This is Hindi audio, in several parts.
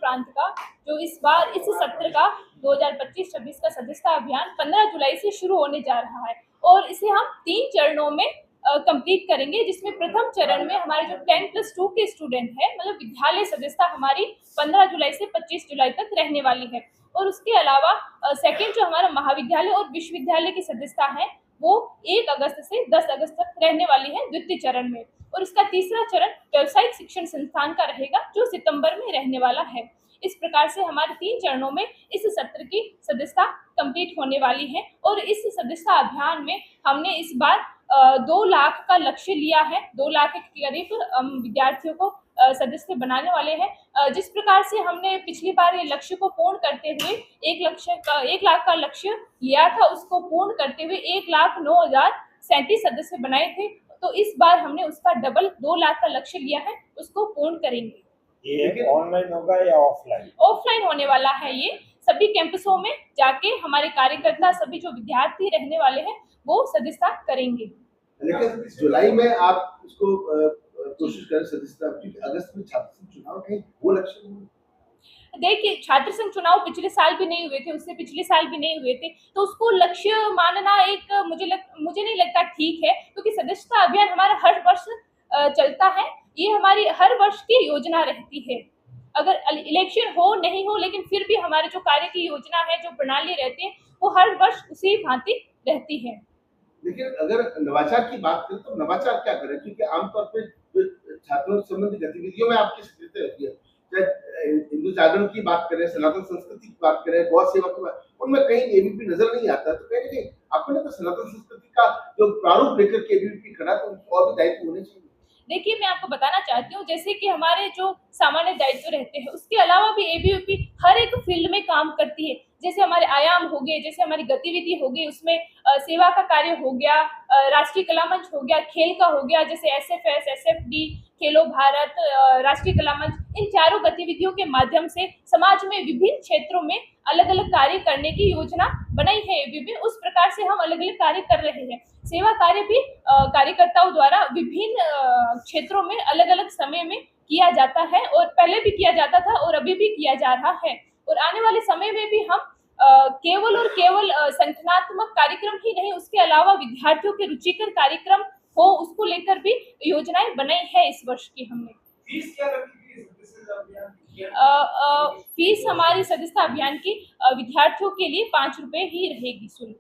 प्रांत का जो इस बार इस सत्र का 2025-26 का सदस्यता अभियान 15 जुलाई से शुरू होने जा रहा है और इसे हम 3 चरणों में कंप्लीट करेंगे, जिसमें प्रथम चरण में हमारे जो 10+2 के स्टूडेंट हैं, मतलब विद्यालय सदस्यता हमारी 15 जुलाई से 25 जुलाई तक रहने वाली है। और उसके अलावा सेकेंड जो हमारा महाविद्यालय और विश्वविद्यालय की सदस्यता है वो 1 अगस्त से 10 अगस्त तक रहने वाली है द्वितीय चरण में। और इसका तीसरा चरण व्यावसायिक शिक्षण संस्थान का रहेगा जो सितंबर में रहने वाला है। इस प्रकार से हमारे 3 चरणों में इस सत्र की सदस्यता कंप्लीट होने वाली है और इस सदस्यता अभियान में हमने इस बार 2 लाख का लक्ष्य लिया है। 2 लाख के करीब विद्यार्थियों को सदस्य बनाने वाले हैं। जिस प्रकार से हमने पिछली बार ये लक्ष्य को पूर्ण करते हुए 1 लाख का लक्ष्य लिया था, उसको पूर्ण करते हुए 1,09,037 सदस्य बनाए थे। तो इस बार हमने उसका डबल 2 लाख का लक्ष्य लिया है, उसको पूर्ण करेंगे। ये ऑनलाइन होगा या ऑफलाइन? ऑफलाइन होने वाला है। ये सभी कैंपसों में जाके हमारे कार्यकर्ता सभी जो विद्यार्थी रहने वाले हैं वो सदस्यता करेंगे। लेकिन जुलाई में आप इसको कोशिश करें सदस्यता, क्योंकि अगस्त में छात्र संघ चुनाव है, वो लक्ष्य नहीं। देखिए, छात्र संघ चुनाव पिछले साल भी नहीं हुए थे, उससे पिछले साल भी नहीं हुए थे, तो उसको लक्ष्य मानना एक मुझे नहीं लगता ठीक है, क्योंकि सदस्यता अभियान हमारा हर वर्ष चलता है। ये हमारी हर वर्ष की योजना रहती है। अगर इलेक्शन हो नहीं हो, लेकिन फिर भी हमारे जो कार्य की योजना है, जो प्रणाली रहती है, वो हर वर्ष उसी भांति रहती है। लेकिन अगर नवाचार की बात करें तो नवाचार क्या करें, क्योंकि आमतौर पे छात्रों से संबंधित गतिविधियों में आपकी सक्रियता रहती है, चाहे हिंदू जागरण की बात करें, सनातन संस्कृति की बात करें, गौ सेवा की बात, उनमें कहीं एबीवीपी नजर नहीं आता। तो कहीं ना कहीं अपने तो सनातन संस्कृति का जो प्रारूप लेकर के एबीवीपी खड़ा, तो उनको और भी दायित्व होने चाहिए। देखिए, मैं आपको बताना चाहती हूँ, जैसे कि हमारे जो सामान्य दायित्व रहते हैं, उसके अलावा भी एबीवीपी हर एक फील्ड में काम करती है। जैसे हमारे आयाम हो गए, जैसे हमारी गतिविधि हो गई, उसमें सेवा का कार्य हो गया, राष्ट्रीय कला मंच हो गया, खेल का हो गया, जैसे एसएफएस, एसएफडी, खेलो भारत, राष्ट्रीय कला मंच, इन चारों गतिविधियों के माध्यम से समाज में विभिन्न क्षेत्रों में अलग अलग कार्य करने की योजना बनाई है एबीवीपी। उस प्रकार से हम अलग अलग कार्य कर रहे हैं। सेवा कार्य भी कार्यकर्ताओं द्वारा विभिन्न क्षेत्रों में अलग अलग समय में किया जाता है और पहले भी किया जाता था और अभी भी किया जा रहा है। और आने वाले समय में भी हम केवल और केवल संगठनात्मक कार्यक्रम ही नहीं, उसके अलावा विद्यार्थियों के रुचिकर कार्यक्रम हो, उसको लेकर भी योजनाएं बनाई है इस वर्ष की हमने। फीस क्या रखी थी सदस्यता अभियान की? फीस हमारी सदस्यता अभियान की विद्यार्थियों के लिए 5 रुपए ही रहेगी शुल्क।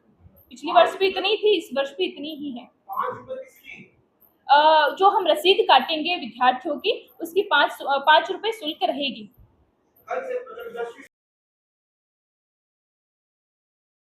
पिछली वर्ष भी इतनी थी, इस वर्ष भी इतनी ही है। 5 रुपए किसकी? जो हम रसीद काटेंगे विद्यार्थियों की, उसकी 5 रुपए शुल्क रहेगी। कल से 10वीं